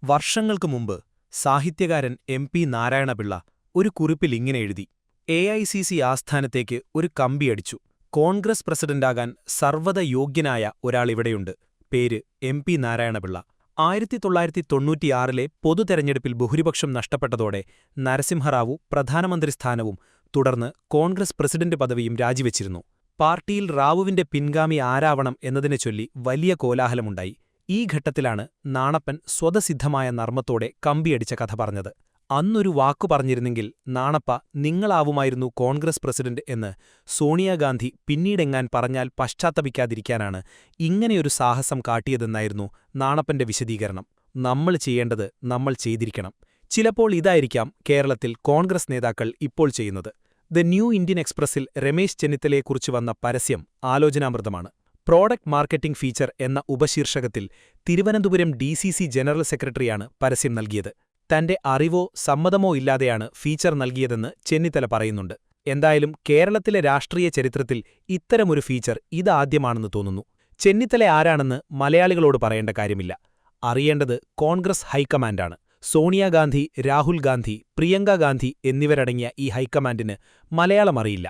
വർഷങ്ങൾക്കു മുമ്പ് സാഹിത്യകാരൻ പി നാരായണപിള്ള ഒരു കുറിപ്പിൽ ഇങ്ങനെ എഴുതി: എ.ഐ.സി.സി. ആസ്ഥാനത്തേക്ക് ഒരു കമ്പിയടിച്ചു. കോൺഗ്രസ് പ്രസിഡന്റാകാൻ സർവ്വത യോഗ്യനായ ഒരാളിവിടെയുണ്ട്. പേര് പി നാരായണപിള്ള. 1996-ലെ പൊതുതെരഞ്ഞെടുപ്പിൽ ഭൂരിപക്ഷം നഷ്ടപ്പെട്ടതോടെ നരസിംഹറാവു പ്രധാനമന്ത്രിസ്ഥാനവും തുടർന്ന് കോൺഗ്രസ് പ്രസിഡന്റ് പദവിയും രാജിവെച്ചിരുന്നു. പാർട്ടിയിൽ റാവുവിന്റെ പിൻഗാമി ആരാവണം എന്നതിനെച്ചൊല്ലി വലിയ കോലാഹലമുണ്ടായി. ഈ ഘട്ടത്തിലാണ് നാണപ്പൻ സ്വതസിദ്ധമായ നർമ്മത്തോടെ കമ്പിയടിച്ച കഥ പറഞ്ഞത്. അന്നൊരു വാക്കു പറഞ്ഞിരുന്നെങ്കിൽ നാണപ്പ നിങ്ങളാവുമായിരുന്നു കോൺഗ്രസ് പ്രസിഡന്റ് എന്ന് സോണിയാഗാന്ധി പിന്നീടെങ്ങാൻ പറഞ്ഞാൽ പശ്ചാത്തപിക്കാതിരിക്കാനാണ് ഇങ്ങനെയൊരു സാഹസം കാട്ടിയതെന്നായിരുന്നു നാണപ്പന്റെ വിശദീകരണം. നമ്മൾ ചെയ്യേണ്ടത് നമ്മൾ ചെയ്തിരിക്കണം. ചിലപ്പോൾ ഇതായിരിക്കാം കേരളത്തിൽ കോൺഗ്രസ് നേതാക്കൾ ഇപ്പോൾ ചെയ്യുന്നത്. ദ ന്യൂ ഇന്ത്യൻ എക്സ്പ്രസിൽ രമേശ് ചെന്നിത്തലയെക്കുറിച്ച് വന്ന പരസ്യം ആലോചനാമൃതമാണ്. പ്രോഡക്റ്റ് മാർക്കറ്റിംഗ് ഫീച്ചർ എന്ന ഉപശീർഷകത്തിൽ തിരുവനന്തപുരം DCC ജനറൽ സെക്രട്ടറിയാണ് പരസ്യം നൽകിയത്. തന്റെ അറിവോ സമ്മതമോ ഇല്ലാതെയാണ് ഫീച്ചർ നൽകിയതെന്ന് ചെന്നിത്തല പറയുന്നുണ്ട്. എന്തായാലും കേരളത്തിലെ രാഷ്ട്രീയ ചരിത്രത്തിൽ ഇത്തരമൊരു ഫീച്ചർ ഇതാദ്യമാണെന്ന് തോന്നുന്നു. ചെന്നിത്തല ആരാണെന്ന് മലയാളികളോട് പറയേണ്ട കാര്യമില്ല. അറിയേണ്ടത് കോൺഗ്രസ് ഹൈക്കമാൻഡാണ്. സോണിയാഗാന്ധി, രാഹുൽ ഗാന്ധി, പ്രിയങ്ക ഗാന്ധി എന്നിവരടങ്ങിയ ഈ ഹൈക്കമാൻഡിന് മലയാളം അറിയില്ല.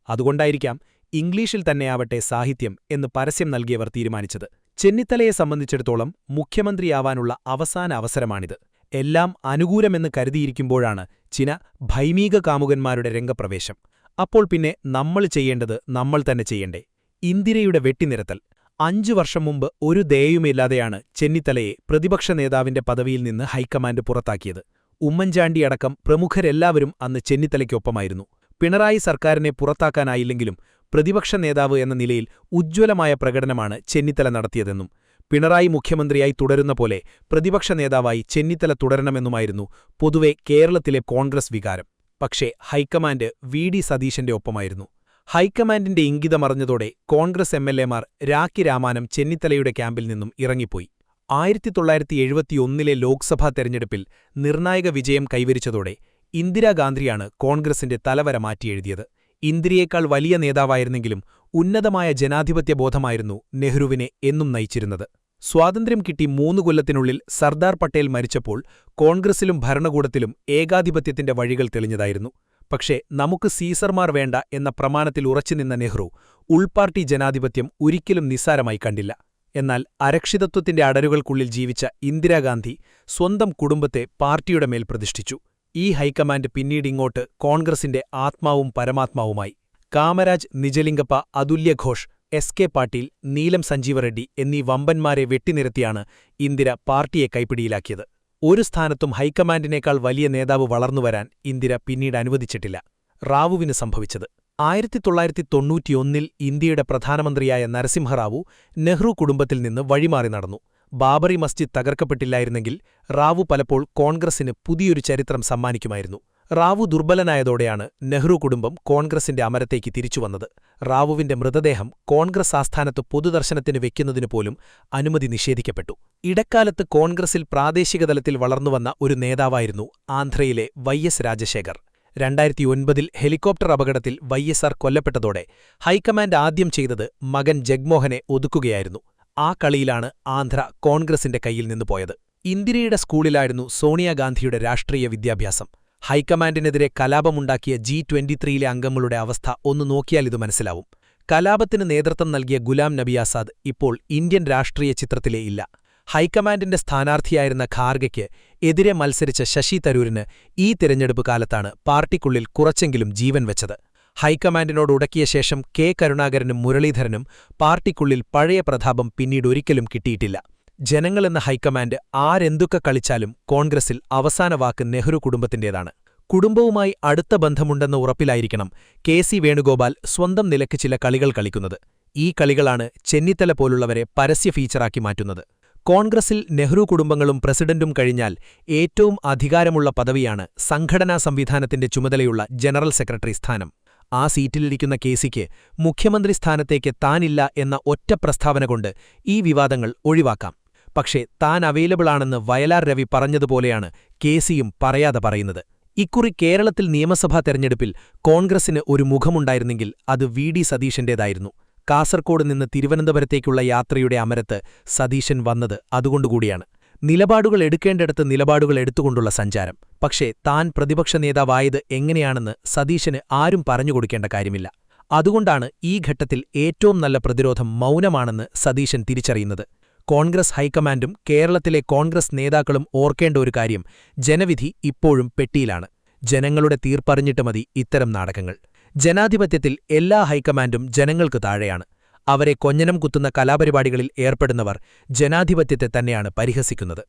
അതുകൊണ്ടായിരിക്കാം ഇംഗ്ലീഷിൽ തന്നെയാവട്ടെ സാഹിത്യം എന്ന് പരസ്യം നൽകിയവർ തീരുമാനിച്ചത്. ചെന്നിത്തലയെ സംബന്ധിച്ചിടത്തോളം മുഖ്യമന്ത്രിയാവാനുള്ള അവസാന അവസരമാണിത്. എല്ലാം അനുകൂലമെന്ന് കരുതിയിരിക്കുമ്പോഴാണ് ചില ഭൈമീക കാമുകന്മാരുടെ രംഗപ്രവേശം. അപ്പോൾ പിന്നെ നമ്മൾ ചെയ്യേണ്ടത് നമ്മൾ തന്നെ ചെയ്യണ്ടേ? ഇന്ദിരയുടെ വെട്ടിനിരത്തൽ. 5 വർഷം മുമ്പ് ഒരു ദയയുമില്ലാതെയാണ് ചെന്നിത്തലയെ പ്രതിപക്ഷ നേതാവിന്റെ പദവിയിൽ നിന്ന് ഹൈക്കമാൻഡ് പുറത്താക്കിയത്. ഉമ്മൻചാണ്ടിയടക്കം പ്രമുഖരെല്ലാവരും അന്ന് ചെന്നിത്തലയ്ക്കൊപ്പമായിരുന്നു. പിണറായി സർക്കാരിനെ പുറത്താക്കാനായില്ലെങ്കിലും പ്രതിപക്ഷ നേതാവ് എന്ന നിലയിൽ ഉജ്ജ്വലമായ പ്രകടനമാണ് ചെന്നിത്തല നടത്തിയതെന്നും പിണറായി മുഖ്യമന്ത്രിയായി തുടരുന്ന പോലെ പ്രതിപക്ഷ നേതാവായി ചെന്നിത്തല തുടരണമെന്നുമായിരുന്നു പൊതുവെ കേരളത്തിലെ കോൺഗ്രസ് വികാരം. പക്ഷേ ഹൈക്കമാൻഡ് VD സതീശന്റെ ഒപ്പമായിരുന്നു. ഹൈക്കമാൻഡിന്റെ ഇംഗിതമറിഞ്ഞതോടെ കോൺഗ്രസ് MLA മാർ രാഖി രാമാനം ചെന്നിത്തലയുടെ ക്യാമ്പിൽ നിന്നും ഇറങ്ങിപ്പോയി. 1971-ലെ ലോക്സഭാ തെരഞ്ഞെടുപ്പിൽ നിർണായക വിജയം കൈവരിച്ചതോടെ ഇന്ദിരാഗാന്ധിയാണ് കോൺഗ്രസിന്റെ തലവര മാറ്റിയെഴുതിയത്. ഇന്ദിരയേക്കാൾ വലിയ നേതാവായിരുന്നെങ്കിലും ഉന്നതമായ ജനാധിപത്യബോധമായിരുന്നു നെഹ്റുവിനെ എന്നും നയിച്ചിരുന്നത്. സ്വാതന്ത്ര്യം കിട്ടി 3 കൊല്ലത്തിനുള്ളിൽ സർദാർ പട്ടേൽ മരിച്ചപ്പോൾ കോൺഗ്രസിലും ഭരണകൂടത്തിലും ഏകാധിപത്യത്തിന്റെ വഴികൾ തെളിഞ്ഞതായിരുന്നു. പക്ഷേ നമുക്ക് സീസർമാർ വേണ്ട എന്ന പ്രമാണത്തിൽ ഉറച്ചുനിന്ന നെഹ്റു ഉൾപാർട്ടി ജനാധിപത്യം ഒരിക്കലും നിസ്സാരമായി കണ്ടില്ല. എന്നാൽ അരക്ഷിതത്വത്തിന്റെ അടരുകൾക്കുള്ളിൽ ജീവിച്ച ഇന്ദിരാഗാന്ധി സ്വന്തം കുടുംബത്തെ പാർട്ടിയുടെ മേൽ പ്രതിഷ്ഠിച്ചു. ഈ ഹൈക്കമാൻഡ് പിന്നീടിങ്ങോട്ട് കോൺഗ്രസിന്റെ ആത്മാവും പരമാത്മാവുമായി. കാമരാജ്, നിജലിംഗപ്പ, അതുല്യ ഘോഷ്, SK പാട്ടീൽ, നീലം സഞ്ജീവ റെഡ്ഡി എന്നീ വമ്പന്മാരെ വെട്ടിനിരത്തിയാണ് ഇന്ദിര പാർട്ടിയെ കൈപ്പിടിയിലാക്കിയത്. ഒരു സ്ഥാനത്തും ഹൈക്കമാൻഡിനേക്കാൾ വലിയ നേതാവ് വളർന്നുവരാൻ ഇന്ദിര പിന്നീട് അനുവദിച്ചിട്ടില്ല. റാവുവിന് സംഭവിച്ചത് 1991-ൽ ഇന്ത്യയുടെ പ്രധാനമന്ത്രിയായ നരസിംഹറാവു നെഹ്റു കുടുംബത്തിൽ നിന്ന് വഴിമാറി നടന്നു. ബാബറി മസ്ജിദ് തകർക്കപ്പെട്ടില്ലായിരുന്നെങ്കിൽ റാവു പലപ്പോൾ കോൺഗ്രസിന് പുതിയൊരു ചരിത്രം സമ്മാനിക്കുമായിരുന്നു. റാവു ദുർബലനായതോടെയാണ് നെഹ്റു കുടുംബം കോൺഗ്രസിന്റെ അമരത്തേക്ക് തിരിച്ചുവന്നത്. റാവുവിന്റെ മൃതദേഹം കോൺഗ്രസ് ആസ്ഥാനത്ത് പൊതുദർശനത്തിന് വെക്കുന്നതിനുപോലും അനുമതി നിഷേധിക്കപ്പെട്ടു. ഇടക്കാലത്ത് കോൺഗ്രസിൽ പ്രാദേശികതലത്തിൽ വളർന്നുവന്ന ഒരു നേതാവായിരുന്നു ആന്ധ്രയിലെ YS രാജശേഖർ. 2009-ൽ ഹെലികോപ്റ്റർ അപകടത്തിൽ YSR കൊല്ലപ്പെട്ടതോടെ ഹൈക്കമാൻഡ് ആദ്യം ചെയ്തത് മകൻ ജഗ്മോഹനെ ഒതുക്കുകയായിരുന്നു. ആ കളിയിലാണ് ആന്ധ്ര കോൺഗ്രസിന്റെ കയ്യിൽ നിന്ന് പോയത്. ഇന്ദിരയുടെ സ്കൂളിലായിരുന്നു സോണിയാഗാന്ധിയുടെ രാഷ്ട്രീയ വിദ്യാഭ്യാസം. ഹൈക്കമാൻഡിനെതിരെ കലാപമുണ്ടാക്കിയ G23-ലെ അംഗങ്ങളുടെ അവസ്ഥ ഒന്ന് നോക്കിയാൽ ഇത് മനസ്സിലാവും. കലാപത്തിന് നേതൃത്വം നൽകിയ ഗുലാം നബി ആസാദ് ഇപ്പോൾ ഇന്ത്യൻ രാഷ്ട്രീയ ചിത്രത്തിലേ ഇല്ല. ഹൈക്കമാൻഡിന്റെ സ്ഥാനാർത്ഥിയായിരുന്ന ഖാർഗെയ്ക്ക് എതിരെ മത്സരിച്ച ശശി തരൂരിന് ഈ തിരഞ്ഞെടുപ്പ് കാലത്താണ് പാർട്ടിക്കുള്ളിൽ കുറച്ചെങ്കിലും ജീവൻ വെച്ചത്. ഹൈക്കമാൻഡിനോട് ഉടക്കിയ ശേഷം K. കരുണാകരനും മുരളീധരനും പാർട്ടിക്കുള്ളിൽ പഴയ പ്രതാപം പിന്നീടൊരിക്കലും കിട്ടിയിട്ടില്ല. ജനങ്ങളെന്ന ഹൈക്കമാൻഡ് ആരെന്തൊക്കെ കളിച്ചാലും കോൺഗ്രസിൽ അവസാന വാക്ക് നെഹ്റു കുടുംബത്തിന്റേതാണ്. കുടുംബവുമായി അടുത്ത ബന്ധമുണ്ടെന്ന ഉറപ്പിലായിരിക്കണം KC വേണുഗോപാൽ സ്വന്തം നിലയ്ക്ക് ചില കളികൾ കളിക്കുന്നത്. ഈ കളികളാണ് ചെന്നിത്തല പോലുള്ളവരെ പരസ്യ ഫീച്ചറാക്കി മാറ്റുന്നത്. കോൺഗ്രസിൽ നെഹ്റു കുടുംബങ്ങളും പ്രസിഡന്റും കഴിഞ്ഞാൽ ഏറ്റവും അധികാരമുള്ള പദവിയാണ് സംഘടനാ സംവിധാനത്തിന്റെ ചുമതലയുള്ള ജനറൽ സെക്രട്ടറി സ്ഥാനം. ആ സീറ്റിലിരിക്കുന്ന KCക്ക് മുഖ്യമന്ത്രി സ്ഥാനത്തേക്ക് താനില്ല എന്ന ഒറ്റ പ്രസ്താവന കൊണ്ട് ഈ വിവാദങ്ങൾ ഒഴിവാക്കാം. പക്ഷേ താൻ അവൈലബിളാണെന്ന് വയലാർ രവി പറഞ്ഞതുപോലെയാണ് KCയും പറയാതെ പറയുന്നത്. ഇക്കുറി കേരളത്തിൽ നിയമസഭാ തെരഞ്ഞെടുപ്പിൽ കോൺഗ്രസിന് ഒരു മുഖമുണ്ടായിരുന്നെങ്കിൽ അത് VD സതീശന്റേതായിരുന്നു. കാസർകോട് നിന്ന് തിരുവനന്തപുരത്തേക്കുള്ള യാത്രയുടെ അമരത്ത് സതീശൻ വന്നത് അതുകൊണ്ടുകൂടിയാണ്. നിലപാടുകൾ എടുക്കേണ്ടിടത്ത് നിലപാടുകൾ എടുത്തുകൊണ്ടുള്ള സഞ്ചാരം. പക്ഷേ താൻ പ്രതിപക്ഷ നേതാവായത് എങ്ങനെയാണെന്ന് സതീശന് ആരും പറഞ്ഞുകൊടുക്കേണ്ട കാര്യമില്ല. അതുകൊണ്ടാണ് ഈ ഘട്ടത്തിൽ ഏറ്റവും നല്ല പ്രതിരോധം മൗനമാണെന്ന് സതീശൻ തിരിച്ചറിയുന്നത്. കോൺഗ്രസ് ഹൈക്കമാൻഡും കേരളത്തിലെ കോൺഗ്രസ് നേതാക്കളും ഓർക്കേണ്ട ഒരു കാര്യം, ജനവിധി ഇപ്പോഴും പെട്ടിയിലാണ്. ജനങ്ങളുടെ തീർപ്പറിഞ്ഞിട്ട് മതി ഇത്തരം നാടകങ്ങൾ. ജനാധിപത്യത്തിൽ എല്ലാ ഹൈക്കമാൻഡും ജനങ്ങൾക്ക് താഴെയാണ്. അവരെ കൊഞ്ഞനം കുത്തുന്ന കലാപരിപാടികളിൽ ഏർപ്പെടുന്നവർ ജനാധിപത്യത്തെ തന്നെയാണ് പരിഹസിക്കുന്നത്.